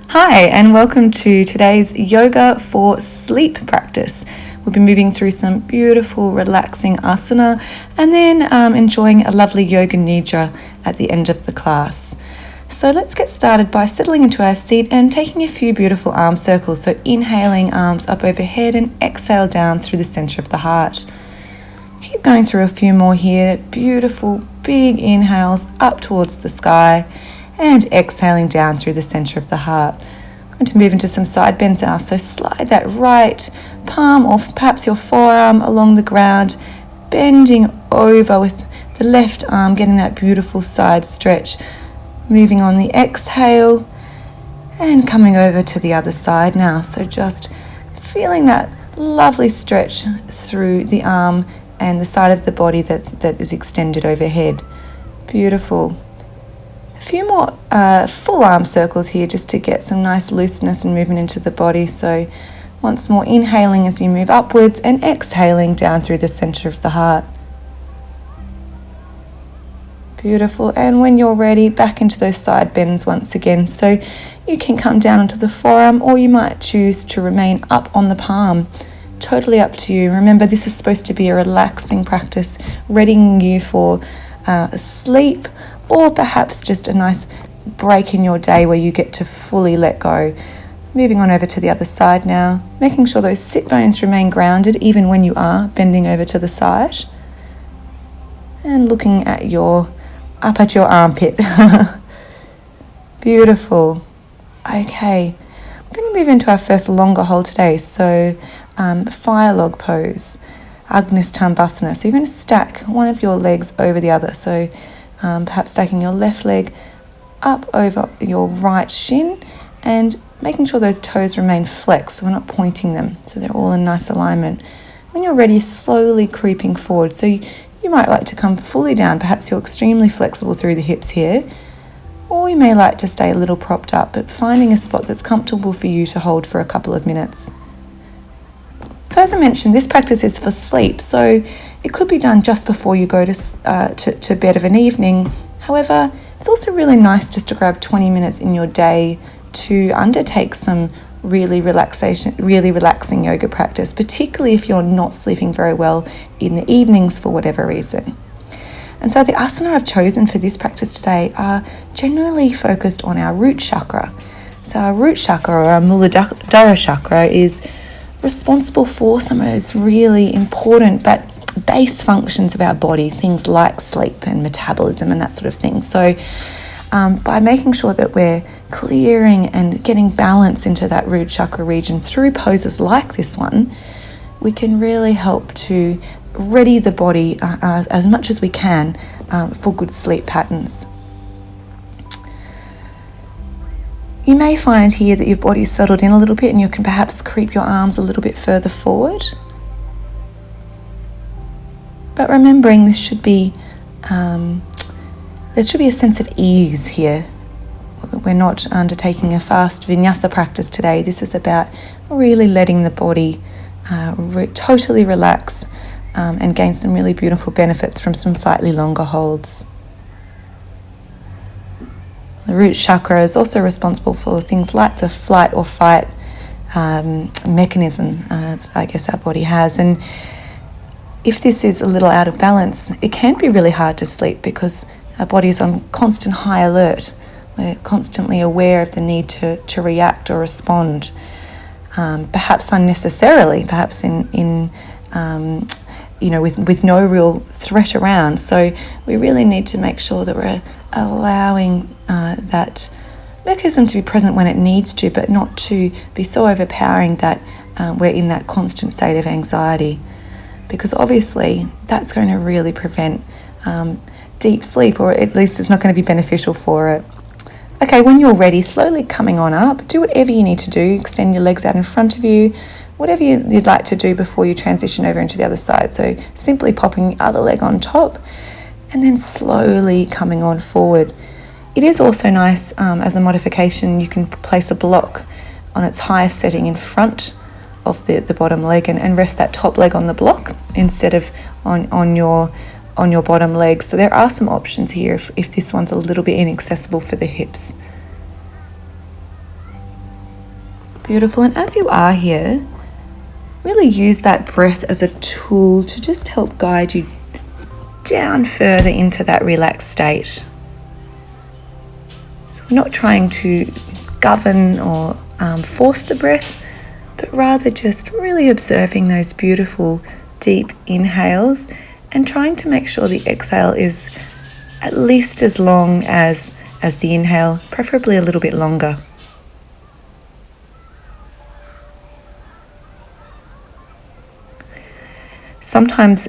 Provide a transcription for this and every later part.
Hi, and welcome to today's yoga for sleep practice. We'll be moving through some beautiful, relaxing asana and then enjoying a lovely yoga nidra at the end of the class. So let's get started by settling into our seat and taking a few beautiful arm circles. So inhaling, arms up overhead, and exhale down through the center of the heart. Keep going through a few more here. Beautiful, big inhales up towards the sky and exhaling down through the center of the heart. I'm going to move into some side bends now. So slide that right palm or perhaps your forearm along the ground, bending over with the left arm, getting that beautiful side stretch. Moving on the exhale and coming over to the other side now. So just feeling that lovely stretch through the arm and the side of the body that is extended overhead. Beautiful. A few more full arm circles here just to get some nice looseness and movement into the body. So once more, inhaling as you move upwards and exhaling down through the center of the heart. Beautiful. And when you're ready, back into those side bends once again. So you can come down onto the forearm, or you might choose to remain up on the palm. Totally up to you. Remember, this is supposed to be a relaxing practice, readying you for sleep, or perhaps just a nice break in your day where you get to fully let go. Moving on over to the other side now, making sure those sit bones remain grounded even when you are bending over to the side. And looking at up at your armpit. Beautiful. Okay, I'm going to move into our first longer hold today. So fire log pose, Agnisthambasana. So you're going to stack one of your legs over the other. So perhaps stacking your left leg up over your right shin and making sure those toes remain flexed, so we're not pointing them, so they're all in nice alignment. When you're ready, slowly creeping forward. So you might like to come fully down. Perhaps you're extremely flexible through the hips here, or you may like to stay a little propped up, but finding a spot that's comfortable for you to hold for a couple of minutes. So as I mentioned, this practice is for sleep, so it could be done just before you go to bed of an evening. However, it's also really nice just to grab 20 minutes in your day to undertake some really relaxing yoga practice, particularly if you're not sleeping very well in the evenings for whatever reason. And so the asana I've chosen for this practice today are generally focused on our root chakra. So our root chakra, or our Muladhara chakra, is responsible for some of those really important but base functions of our body, things like sleep and metabolism and that sort of thing. So by making sure that we're clearing and getting balance into that root chakra region through poses like this one, we can really help to ready the body as much as we can for good sleep patterns. You may find here that your body's settled in a little bit and you can perhaps creep your arms a little bit further forward. But remembering there should be a sense of ease here. We're not undertaking a fast vinyasa practice today. This is about really letting the body totally relax and gain some really beautiful benefits from some slightly longer holds. The root chakra is also responsible for things like the flight or fight mechanism I guess our body has. And if this is a little out of balance, it can be really hard to sleep because our body is on constant high alert. We're constantly aware of the need to react or respond, perhaps unnecessarily, perhaps with no real threat around. So we really need to make sure that we're allowing that mechanism to be present when it needs to, but not to be so overpowering that we're in that constant state of anxiety. Because obviously that's going to really prevent deep sleep, or at least it's not going to be beneficial for it. Okay, when you're ready, slowly coming on up, do whatever you need to do. Extend your legs out in front of you, whatever you'd like to do before you transition over into the other side. So simply popping the other leg on top and then slowly coming on forward. It is also nice as a modification, you can place a block on its highest setting in front of the bottom leg and rest that top leg on the block instead of on your bottom leg. So there are some options here if this one's a little bit inaccessible for the hips. Beautiful. And as you are here, really use that breath as a tool to just help guide you down further into that relaxed state. So we're not trying to govern or force the breath, but rather just really observing those beautiful deep inhales and trying to make sure the exhale is at least as long as the inhale, preferably a little bit longer. Sometimes,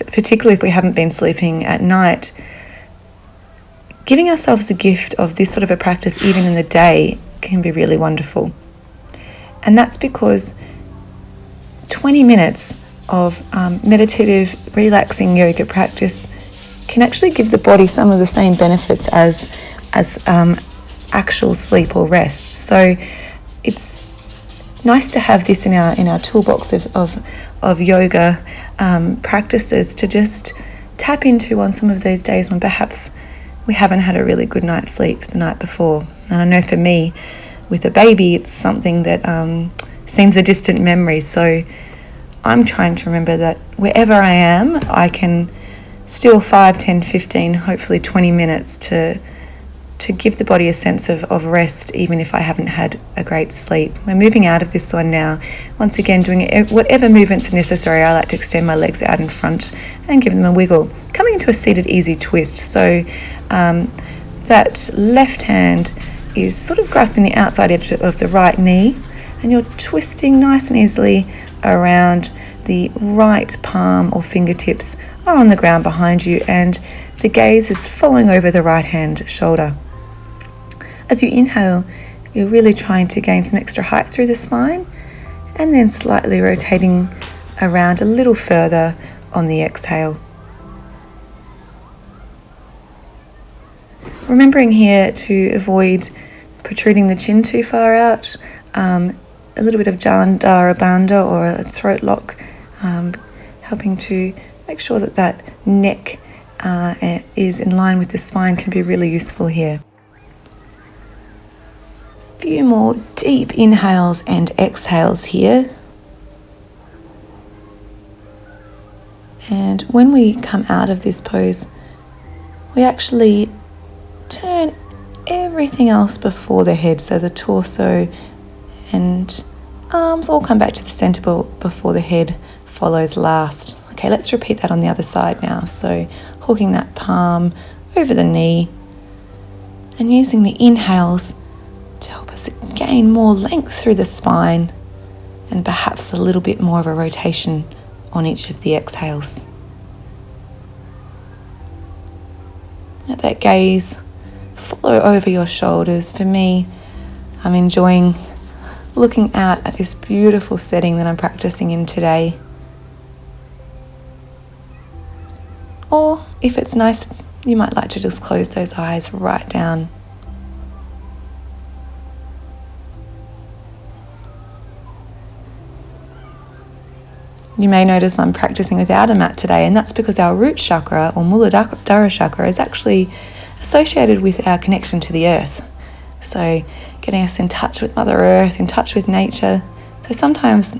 particularly if we haven't been sleeping at night, giving ourselves the gift of this sort of a practice even in the day can be really wonderful. And that's because 20 minutes of meditative, relaxing yoga practice can actually give the body some of the same benefits as actual sleep or rest. So it's nice to have this in our toolbox of yoga practices to just tap into on some of those days when perhaps we haven't had a really good night's sleep the night before. And I know for me, with a baby, it's something that seems a distant memory. So I'm trying to remember that wherever I am, I can still 5, 10, 15, hopefully 20 minutes to give the body a sense of rest, even if I haven't had a great sleep. We're moving out of this one now. Once again, doing whatever movements are necessary. I like to extend my legs out in front and give them a wiggle. Coming into a seated easy twist. So that left hand is sort of grasping the outside edge of the right knee, and you're twisting nice and easily around. The right palm or fingertips are on the ground behind you, and the gaze is following over the right hand shoulder. As you inhale, you're really trying to gain some extra height through the spine, and then slightly rotating around a little further on the exhale. Remembering here to avoid protruding the chin too far out, a little bit of Jandara Bandha or a throat lock, helping to make sure that neck is in line with the spine can be really useful here. A few more deep inhales and exhales here. And when we come out of this pose, we actually turn everything else before the head, so the torso and arms all come back to the center before the head follows last. Okay, let's repeat that on the other side now. So hooking that palm over the knee and using the inhales to help us gain more length through the spine and perhaps a little bit more of a rotation on each of the exhales. Let that gaze follow over your shoulders. For me, I'm enjoying looking out at this beautiful setting that I'm practicing in today. Or if it's nice, you might like to just close those eyes right down. You may notice I'm practicing without a mat today, and that's because our root chakra or Muladhara chakra is actually associated with our connection to the earth. So getting us in touch with Mother Earth, in touch with nature. So sometimes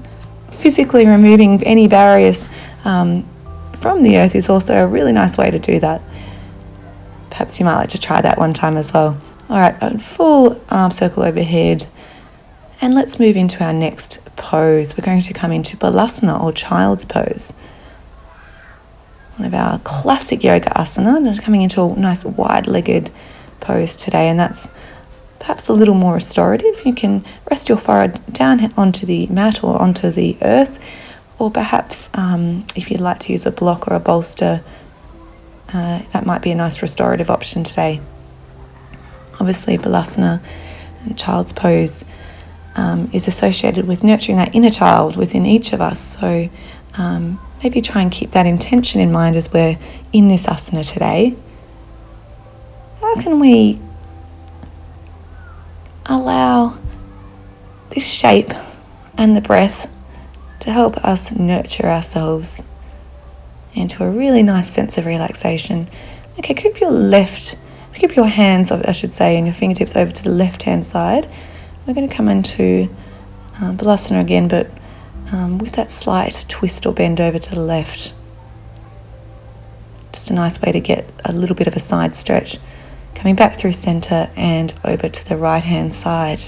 physically removing any barriers from the earth is also a really nice way to do that. Perhaps you might like to try that one time as well. All right, a full arm circle overhead. And let's move into our next pose. We're going to come into Balasana or child's pose. One of our classic yoga asana. And coming into a nice wide-legged pose today, and that's perhaps a little more restorative. You can rest your forehead down onto the mat or onto the earth, or perhaps if you'd like to use a block or a bolster, that might be a nice restorative option today. Obviously, Balasana and child's pose is associated with nurturing that inner child within each of us. So maybe try and keep that intention in mind as we're in this asana today. How can we allow this shape and the breath to help us nurture ourselves into a really nice sense of relaxation? Okay, keep your hands, I should say, and your fingertips over to the left-hand side. We're going to come into Balasana again, but with that slight twist or bend over to the left. Just a nice way to get a little bit of a side stretch. Coming back through center and over to the right hand side.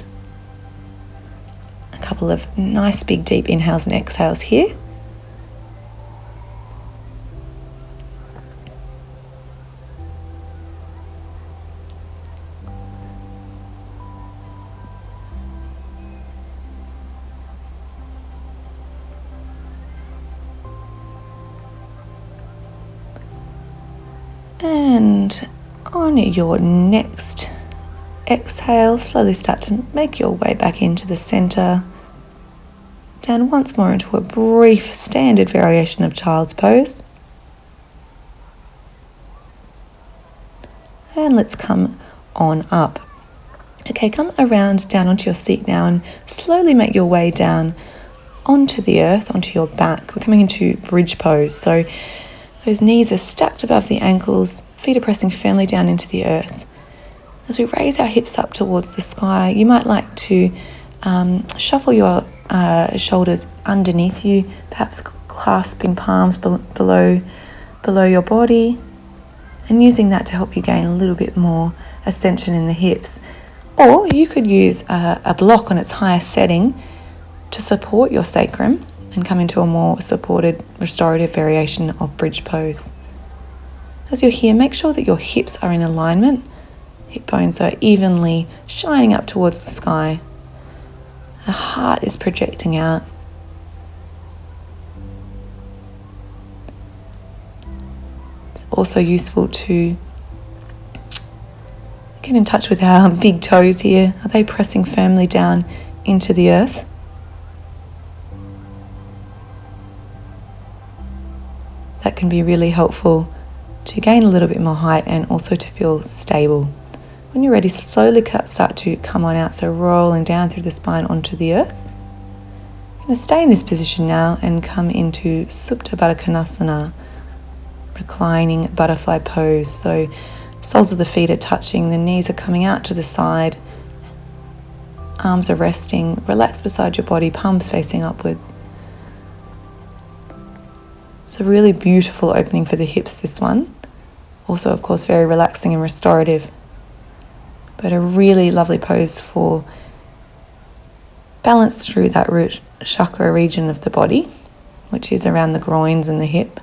A couple of nice big deep inhales and exhales here. And on your next exhale, slowly start to make your way back into the center. Down once more into a brief standard variation of child's pose. And let's come on up. Okay, come around down onto your seat now and slowly make your way down onto the earth, onto your back. We're coming into bridge pose. So those knees are stacked above the ankles, feet are pressing firmly down into the earth. As we raise our hips up towards the sky, you might like to shuffle your shoulders underneath you, perhaps clasping palms below your body, and using that to help you gain a little bit more ascension in the hips. Or you could use a block on its highest setting to support your sacrum and come into a more supported restorative variation of bridge pose. As you're here, make sure that your hips are in alignment. Hip bones are evenly shining up towards the sky. The heart is projecting out. It's also useful to get in touch with our big toes here. Are they pressing firmly down into the earth? That can be really helpful to gain a little bit more height and also to feel stable. When you're ready, slowly start to come on out, so rolling down through the spine onto the earth. You're going to stay in this position now and come into Supta Baddha Konasana, reclining butterfly pose. So soles of the feet are touching, the knees are coming out to the side, arms are resting, relax beside your body, palms facing upwards. It's a really beautiful opening for the hips, this one. Also, of course, very relaxing and restorative. But a really lovely pose for balance through that root chakra region of the body, which is around the groins and the hip.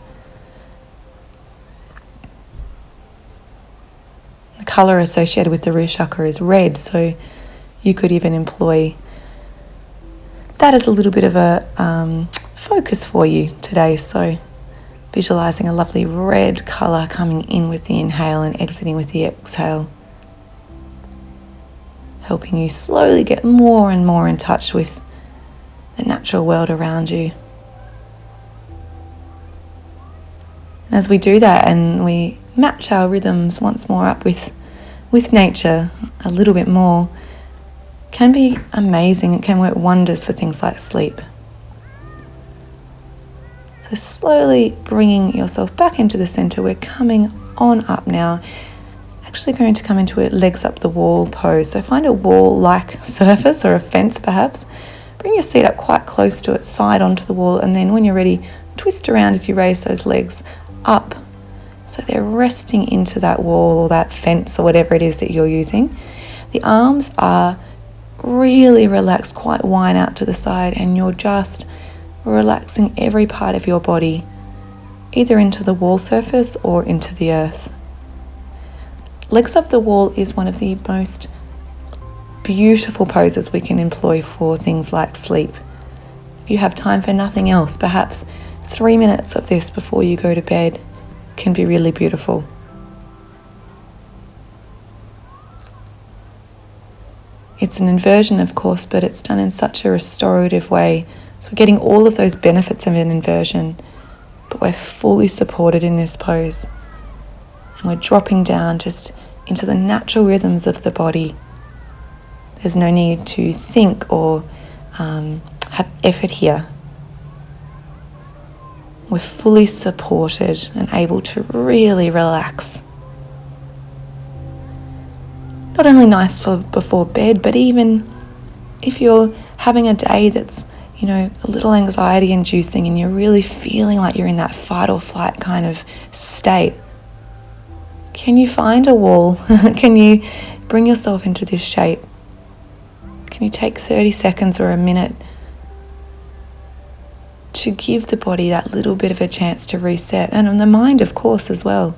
The colour associated with the root chakra is red, so you could even employ that as a little bit of a focus for you today. So visualizing a lovely red colour coming in with the inhale and exiting with the exhale, helping you slowly get more and more in touch with the natural world around you. And as we do that and we match our rhythms once more up with nature a little bit more, can be amazing. It can work wonders for things like sleep. So slowly bringing yourself back into the center. We're coming on up now. Actually going to come into a legs up the wall pose. So find a wall-like surface or a fence perhaps. Bring your seat up quite close to it, side onto the wall, and then when you're ready, twist around as you raise those legs up. So they're resting into that wall or that fence or whatever it is that you're using. The arms are really relaxed, quite wide out to the side, and you're just relaxing every part of your body, either into the wall surface or into the earth. Legs up the wall is one of the most beautiful poses we can employ for things like sleep. If you have time for nothing else, perhaps 3 minutes of this before you go to bed can be really beautiful. It's an inversion, of course, but it's done in such a restorative way. So we're getting all of those benefits of an inversion, but we're fully supported in this pose. And we're dropping down just into the natural rhythms of the body. There's no need to think or have effort here. We're fully supported and able to really relax. Not only nice for before bed, but even if you're having a day that's, a little anxiety inducing and you're really feeling like you're in that fight or flight kind of state, can you find a wall? Can you bring yourself into this shape? Can you take 30 seconds or a minute to give the body that little bit of a chance to reset, and on the mind, of course, as well?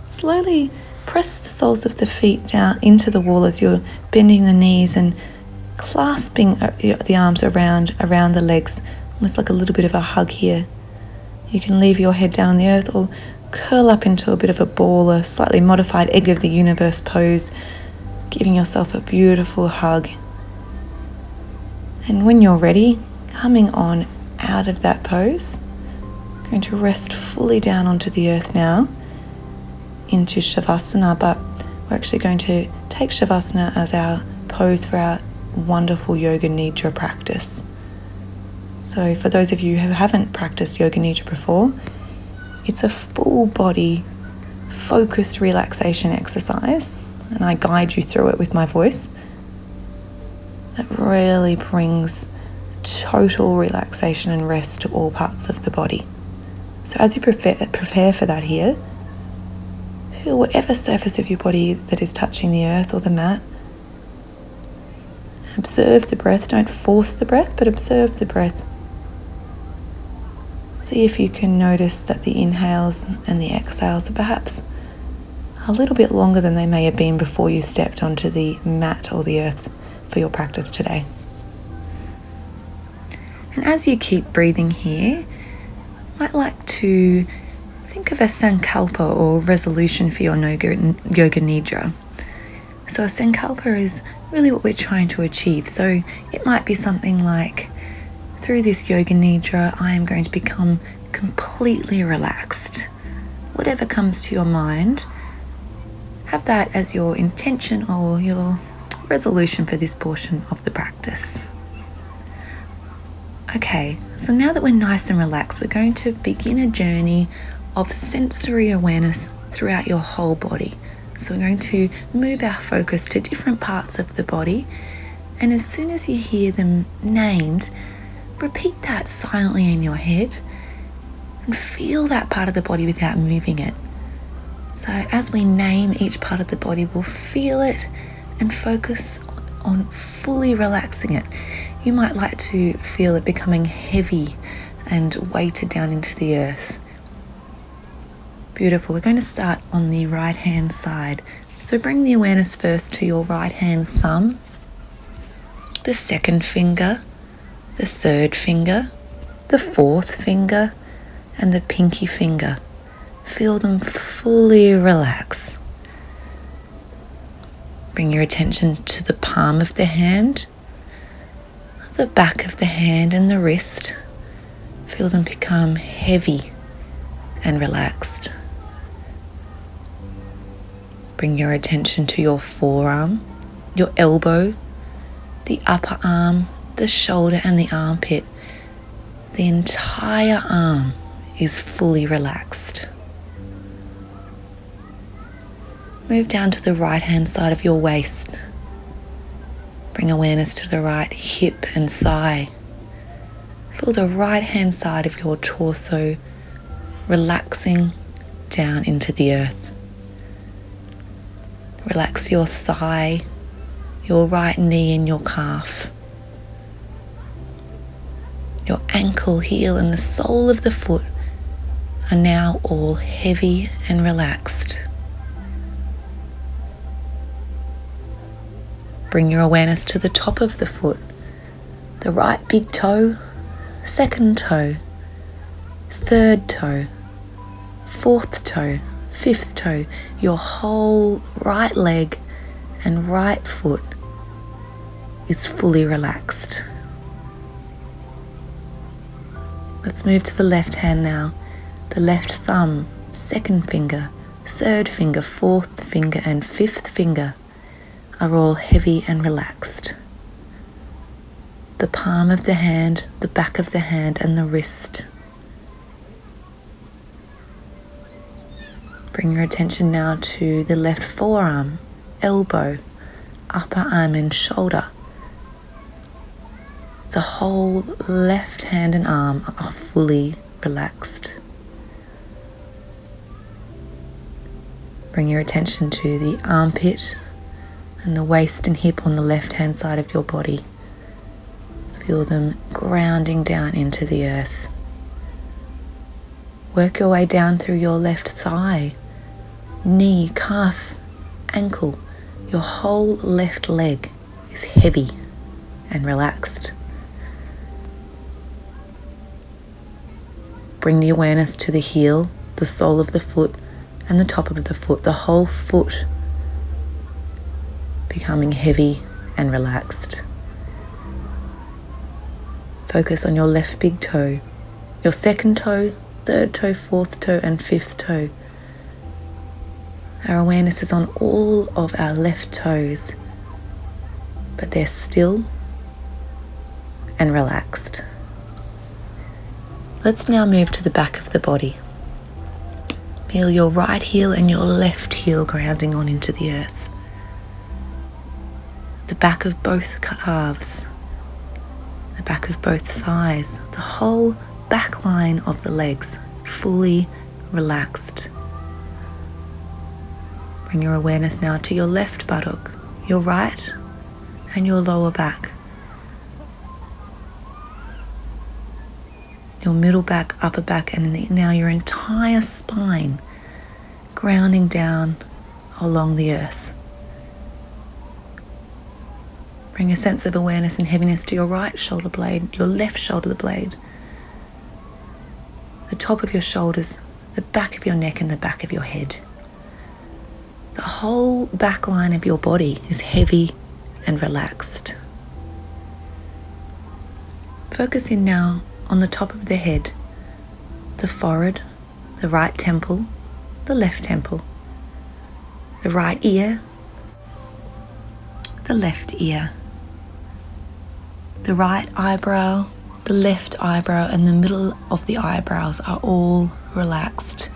Slowly press the soles of the feet down into the wall as you're bending the knees and clasping the arms around the legs, almost like a little bit of a hug here. You can leave your head down on the earth or curl up into a bit of a ball, a slightly modified egg of the universe pose, giving yourself a beautiful hug. And when you're ready, coming on out of that pose, going to rest fully down onto the earth now into Shavasana, but we're actually going to take Shavasana as our pose for our wonderful Yoga Nidra practice. So for those of you who haven't practiced Yoga Nidra before, it's a full body focused relaxation exercise, and I guide you through it with my voice, that really brings total relaxation and rest to all parts of the body. So as you prepare for that here, feel whatever surface of your body that is touching the earth or the mat. Observe the breath. Don't force the breath, but observe the breath. See if you can notice that the inhales and the exhales are perhaps a little bit longer than they may have been before you stepped onto the mat or the earth for your practice today. And as you keep breathing here, you might like to think of a sankalpa or resolution for your Yoga Nidra. So a sankalpa is really what we're trying to achieve. So it might be something like, through this Yoga Nidra, I am going to become completely relaxed. Whatever comes to your mind, have that as your intention or your resolution for this portion of the practice. Okay, so now that we're nice and relaxed, we're going to begin a journey of sensory awareness throughout your whole body. So we're going to move our focus to different parts of the body, and as soon as you hear them named, repeat that silently in your head and feel that part of the body without moving it. So as we name each part of the body, we'll feel it and focus on fully relaxing it. You might like to feel it becoming heavy and weighted down into the earth. Beautiful. We're going to start on the right hand side. So bring the awareness first to your right hand thumb, the second finger, the third finger, the fourth finger, and the pinky finger. Feel them fully relax. Bring your attention to the palm of the hand, the back of the hand, and the wrist. Feel them become heavy and relaxed. Bring your attention to your forearm, your elbow, the upper arm, the shoulder, and the armpit. The entire arm is fully relaxed. Move down to the right hand side of your waist. Bring awareness to the right hip and thigh. Feel the right hand side of your torso relaxing down into the earth. Relax your thigh, your right knee and your calf. Your ankle, heel, and the sole of the foot are now all heavy and relaxed. Bring your awareness to the top of the foot, the right big toe, second toe, third toe, fourth toe, fifth toe. Your whole right leg and right foot is fully relaxed. Let's move to the left hand now. The left thumb, second finger, third finger, fourth finger, and fifth finger are all heavy and relaxed. the palm of the hand, the back of the hand, and the wrist. Bring your attention now to the left forearm, elbow, upper arm and shoulder. The whole left hand and arm are fully relaxed. Bring your attention to the armpit and the waist and hip on the left hand side of your body. Feel them grounding down into the earth. Work your way down through your left thigh, knee, calf, ankle. Your whole left leg is heavy and relaxed. Bring the awareness to the heel, the sole of the foot, and the top of the foot, the whole foot becoming heavy and relaxed. Focus on your left big toe, your second toe, third toe, fourth toe, and fifth toe. Our awareness is on all of our left toes, but they're still and relaxed. Let's now move to the back of the body. Feel your right heel and your left heel grounding on into the earth. The back of both calves, the back of both thighs, the whole back line of the legs fully relaxed. Bring your awareness now to your left buttock, your right, and your lower back. Your middle back, upper back, and now your entire spine grounding down along the earth. Bring a sense of awareness and heaviness to your right shoulder blade, your left shoulder blade, the top of your shoulders, the back of your neck, and the back of your head. The whole back line of your body is heavy and relaxed. Focus in now on the top of the head, the forehead, the right temple, the left temple, the right ear, the left ear, the right eyebrow, the left eyebrow, and the middle of the eyebrows are all relaxed.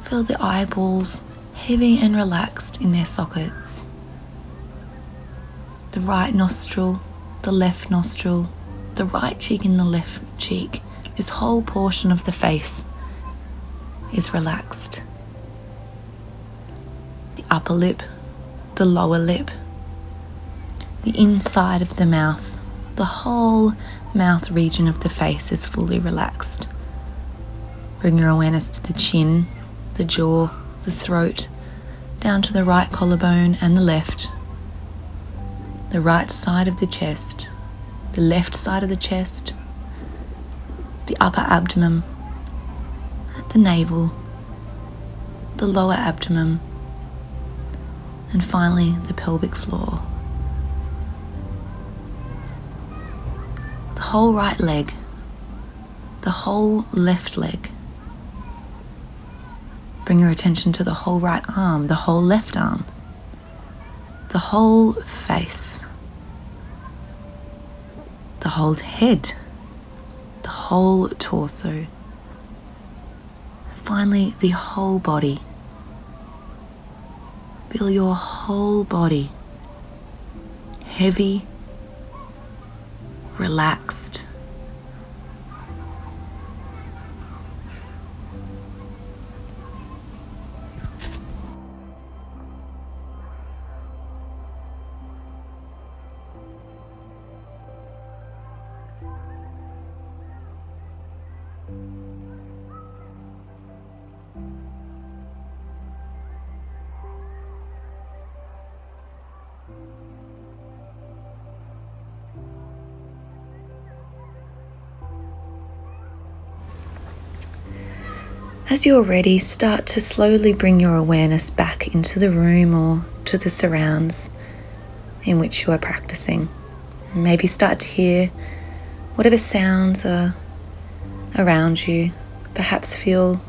Feel the eyeballs heavy and relaxed in their sockets. The right nostril, the left nostril, the right cheek and the left cheek. This whole portion of the face is relaxed. The upper lip, the lower lip, the inside of the mouth, the whole mouth region of the face is fully relaxed. Bring your awareness to the chin, the jaw, the throat, down to the right collarbone and the left, the right side of the chest, the left side of the chest, the upper abdomen, the navel, the lower abdomen, and finally the pelvic floor. The whole right leg, the whole left leg. Bring your attention to the whole right arm, the whole left arm, the whole face, the whole head, the whole torso. Finally, the whole body. Feel your whole body heavy, relaxed. As you're ready, start to slowly bring your awareness back into the room or to the surrounds in which you are practicing. Maybe start to hear whatever sounds are around you. Perhaps feel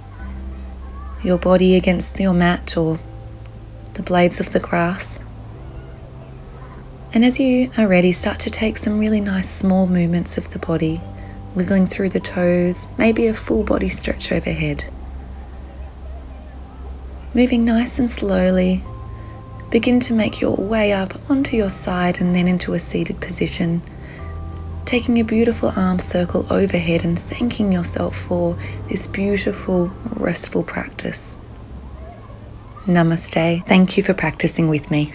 your body against your mat or the blades of the grass. And as you are ready, start to take some really nice small movements of the body, wiggling through the toes, maybe a full body stretch overhead. Moving nice and slowly, begin to make your way up onto your side and then into a seated position, taking a beautiful arm circle overhead and thanking yourself for this beautiful, restful practice. Namaste. Thank you for practicing with me.